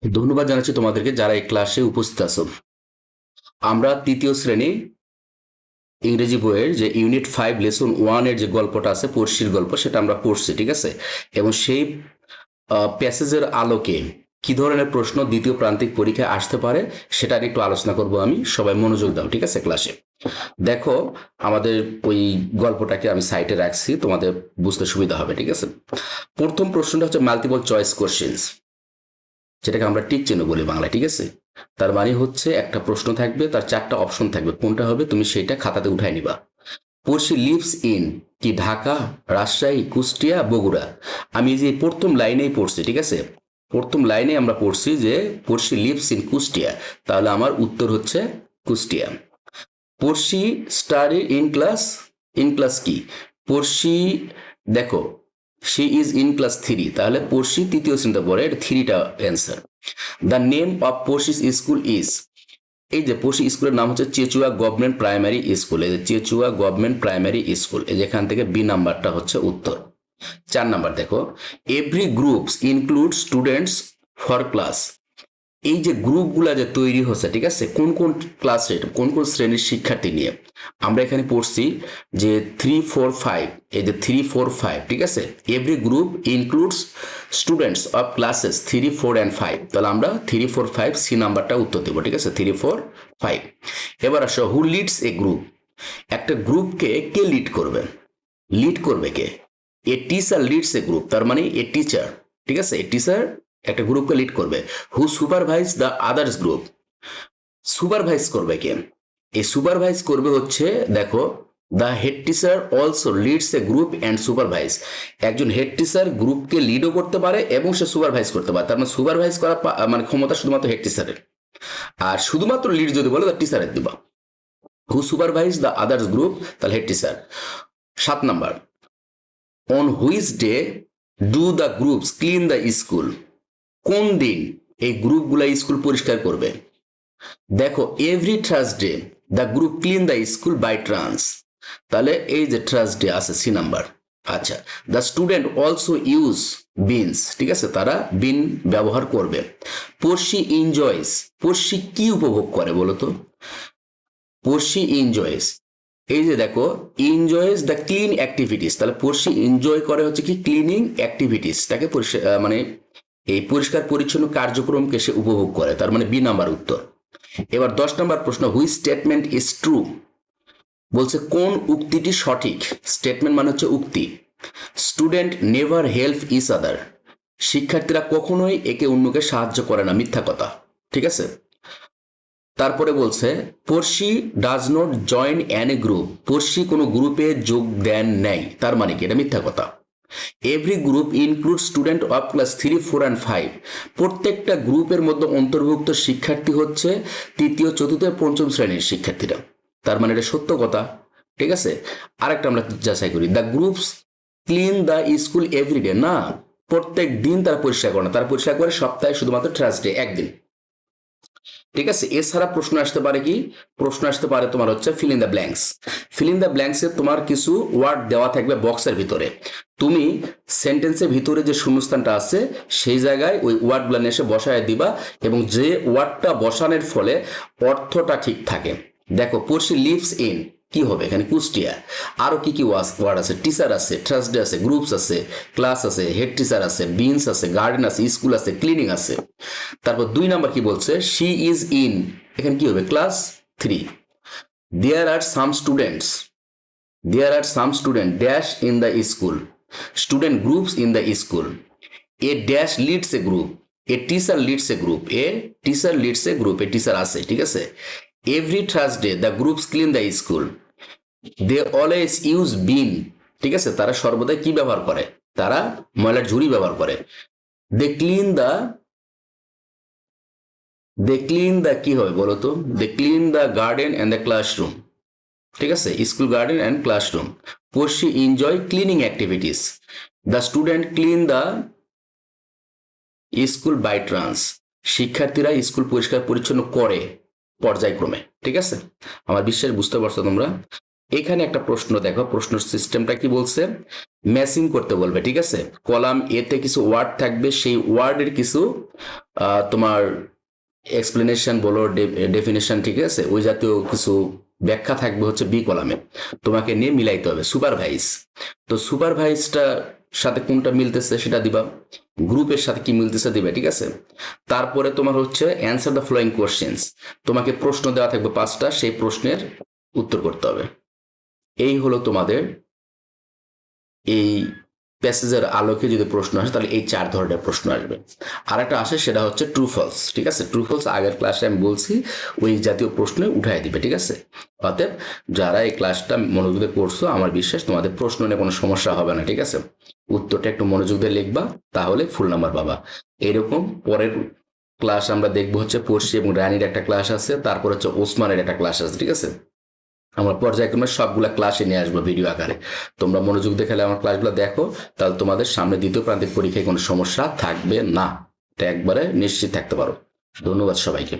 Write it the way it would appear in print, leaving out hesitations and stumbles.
ধন্যবাদ জানাচ্ছি তোমাদেরকে যারা এই ক্লাসে উপস্থিত আছো। আমরা তৃতীয় শ্রেণী ইংরেজি বইয়ের যে ইউনিট 5 লেসন 1 এর যে গল্পটা আছে পড়শির গল্প সেটা আমরা পড়ছি, ঠিক আছে। এবং সেই প্যাসেজের আলোকে কি ধরনের প্রশ্ন দ্বিতীয় প্রান্তিক পরীক্ষায় আসতে পারে সেটা নিয়ে একটু আলোচনা করব আমি। সবাই মনোযোগ দাও, ঠিক আছে। ক্লাসে দেখো, আমাদের ওই গল্পটাকে আমি সাইটে রাখছি, তোমাদের বুঝতে সুবিধা হবে, ঠিক আছে। প্রথম প্রশ্নটা হচ্ছে মাল্টিপল চয়েস কোশ্চেন্স, যেটাকে আমরা টিক চিহ্ন বলি বাংলায়, ঠিক আছে। তার মানে হচ্ছে একটা প্রশ্ন থাকবে, তার চারটা অপশন থাকবে, কোনটা হবে তুমি সেটা খাতাতে উঠাই নিবা। পড়শি লিভস ইন, কি ঢাকা, রাজশাহী, কুষ্টিয়া, বগুড়া। আমি যে প্রথম লাইনেই পড়ছি, ঠিক আছে। প্রথম লাইনে আমরা পড়ছি যে পড়শি লিভস ইন কুষ্টিয়া, তাহলে আমার উত্তর হচ্ছে কুষ্টিয়া। পড়শি স্টাডি ইন ক্লাস কি, পড়শি, দেখো শি ইজ ইন ক্লাস 3, তাহলে পড়শি তৃতীয় শ্রেণীতে পড়ে, এটা 3টা answer. The name of Porshi's school is, এই যে পড়শি স্কুলের নাম হচ্ছে চেচুয়া গভর্নমেন্ট প্রাইমারি স্কুল, এই যে চেচুয়া গভর্নমেন্ট প্রাইমারি স্কুল, এই যেখান থেকে বি নাম্বারটা হচ্ছে উত্তর। 4 নাম্বার দেখো, every groups include students for class. এই যে গ্রুপগুলা যে তৈরি হচ্ছে, ঠিক আছে, কোন কোন ক্লাসের কোন কোন শ্রেণীর শিক্ষার্থী নিয়ে আমরা এখানে পড়ছি যে 3, 4, 5, এই যে 3, 4, 5, ঠিক আছে। Every group includes students of classes 3, 4 and 5, তাহলে আমরা 3, 4, 5 সি নাম্বারটা উত্তর দেবো, ঠিক আছে। 3, 4, 5। এবার আসো, হু লিডস এ গ্রুপ, একটা গ্রুপকে কে লিড করবে, লিড করবে কে, a teacher leads a group, তার মানে এ টিচার, ঠিক আছে, এ টিচার একটা গ্রুপকে লিড করবে। Who supervise the others group, supervise করবে কে, এই সুপারভাইজ করবে হচ্ছে, দেখো, the head teacher also leads a group and supervise, একজন হেড টিচার গ্রুপকে লিডও করতে পারে এবং সে সুপারভাইজ করতে পারে, তার মানে সুপারভাইজ করা মানে ক্ষমতা শুধুমাত্র হেড টিচারের। আর শুধুমাত্র লিড যদি বলে, তার টিচারের দিবা। Who supervise the others group, তাহলে head teacher. 7 number, on which day do the groups clean the school, কোন দিন এই গ্রুপগুলা স্কুল পরিষ্কার করবে। দেখো, every Thursday the group clean the school by turns, তাহলে এই যে থার্সডে আছে সি নাম্বার। আচ্ছা, the student also use bins, ঠিক আছে, তারা বিন ব্যবহার করবে। পড়শি এনজয়স, পড়শি কি উপভোগ করে বলো তো, পড়শি এনজয়স, এই যে দেখো, এনজয়স দ্য ক্লিন অ্যাক্টিভিটিস, তাহলে পড়শি এনজয় করে হচ্ছে কি ক্লিনিং অ্যাক্টিভিটিসটাকে, মানে এই পরিষ্কার পরিচ্ছন্ন কার্যক্রমকে সে উপভোগ করে, তার মানে বি নাম্বার উত্তর। এবার 10 নম্বর প্রশ্ন, হুইচ স্টেটমেন্ট ইজ ট্রু, বলছে কোন উক্তিটি সঠিক, স্টেটমেন্ট মানে হচ্ছে উক্তি। Student never help each other, শিক্ষার্থীরা কখনোই একে অন্যকে সাহায্য করে না, মিথ্যা কথা, ঠিক আছে। তারপরে বলছে Porshi does not join an a group, Porshi কোনো গ্রুপে যোগ দেন নেই, তার মানে কি, এটা মিথ্যা কথা। Every group include student of class 3, 4 and 5, প্রত্যেকটা গ্রুপের মধ্যে অন্তর্ভুক্ত শিক্ষার্থী হচ্ছে তৃতীয়, চতুর্থ, পঞ্চম শ্রেণীর শিক্ষার্থীরা, তার মানে এটা সত্য কথা, ঠিক আছে। আরেকটা আমরা যাচাই করি, the groups clean the school everyday, না, প্রত্যেক দিন তারা পরিষ্কার করে না, তারা পরিষ্কার করে সপ্তাহে শুধুমাত্র থার্সডে, একদিন, ঠিক আছে। এছাড়া প্রশ্ন আসতে পারে কি, প্রশ্ন আসতে পারে তোমার হচ্ছে fill in the blanks, fill in the ব্ল্যাঙ্কসে তোমার কিছু ওয়ার্ড দেওয়া থাকবে বক্সের ভিতরে, তুমি সেন্টেন্সের ভিতরে যে শূন্যস্থানটা আছে সেই জায়গায় ওই ওয়ার্ডগুলো নিয়ে এসে বসায় দিবা, এবং যে ওয়ার্ডটা বসানোর ফলে অর্থটা ঠিক থাকে। দেখো, পড়শি লিভস ইন, কি হবে এখানে, কুষ্টিয়া। আরো কি কি ওয়ার্ড আছে, টিচার আছে, থার্সডে আছে, গ্রুপস আছে, ক্লাস আছে, হেড টিচার আছে, বিনস আছে, গার্ডেন আছে, স্কুল আছে, ক্লিনিং আছে। তারপর 2 নাম্বার কি বলছে, শি ইজ ইন, এখানে কি হবে, class 3। There are some students, there are some student dash in the school, student groups in the school. A dash leads a group, a teacher leads a group, a teacher leads a group, a teacher আছে, ঠিক আছে। Every Thursday the groups clean the school, they always use bin, ঠিক আছে, তারা সর্বদাই কি ব্যবহার করে, তারা ময়লার ঝুড়ি ব্যবহার করে। They clean the, they clean the কি হবে বলো তো, they clean the garden and the classroom, ঠিক আছে, school garden and classroom. Porshi enjoy cleaning activities, the student clean the school by turns, শিক্ষার্থীরা স্কুল পরিষ্কার পরিচ্ছন্ন করে পর্যায়ক্রমে, ঠিক আছে। আমার বিশ্বাস বুঝতে পারছো তোমরা। এখানে একটা প্রশ্ন দেখো, প্রশ্ন সিস্টেমটা কি বলছে, ম্যাচিং করতে বলবে, ঠিক আছে। কলাম এতে কিছু ওয়ার্ড থাকবে, সেই ওয়ার্ডের কিছু তোমার এক্সপ্লেনেশন বলো, ডেফিনেশন, ঠিক আছে, ওই জাতীয় কিছু ব্যাখ্যা থাকবে হচ্ছে বি কলামে, তোমাকে নিয়ে মিলাইতে হবে। সুপারভাইজ, তো সুপারভাইজটা সাথে কোনটা মিলতেছে সেটা দিবা, গ্রুপের সাথে কি মিলতেছে দিবে, ঠিক আছে। তারপরে তোমার হচ্ছে অ্যান্সার দ্য ফলোয়িং কোশ্চেন্স, তোমাকে প্রশ্ন দেওয়া থাকবে 5টা, সেই প্রশ্নের উত্তর করতে হবে। এই হলো তোমাদের এই প্যাসেজের আলোকে যদি প্রশ্ন আসে তাহলে এই 4 ধরনের প্রশ্ন আসবে। আর একটা আসে সেটা হচ্ছে ট্রু ফলস, ঠিক আছে। ট্রু ফলস আগের ক্লাসে আমি বলছি ওই জাতীয় প্রশ্ন উঠাই দিবে, ঠিক আছে। অতএব যারা এই ক্লাসটা মনোযোগ দিয়ে করছো, আমার বিশ্বাস তোমাদের প্রশ্ন নিয়ে কোনো সমস্যা হবে না, ঠিক আছে। উত্তরটা একটু মনোযোগ দিয়ে লিখবা, তাহলে ফুল নাম্বার পাবা। এরকম পরের ক্লাস আমরা দেখবো হচ্ছে পড়শি এবং রানীর একটা ক্লাস আছে, তারপর হচ্ছে ওসমানের একটা ক্লাস আছে, ঠিক আছে। আমরা পর্যায়ক্রমে সবগুলা ক্লাসে নিয়ে আসবো ভিডিও আকারে। তোমরা মনোযোগ দিয়ে খেলে আমার ক্লাসগুলো দেখো, তাহলে তোমাদের সামনে দ্বিতীয় প্রান্তিক পরীক্ষায় কোনো সমস্যা থাকবে না, এটা একবারে নিশ্চিত থাকতে পারো। ধন্যবাদ সবাইকে।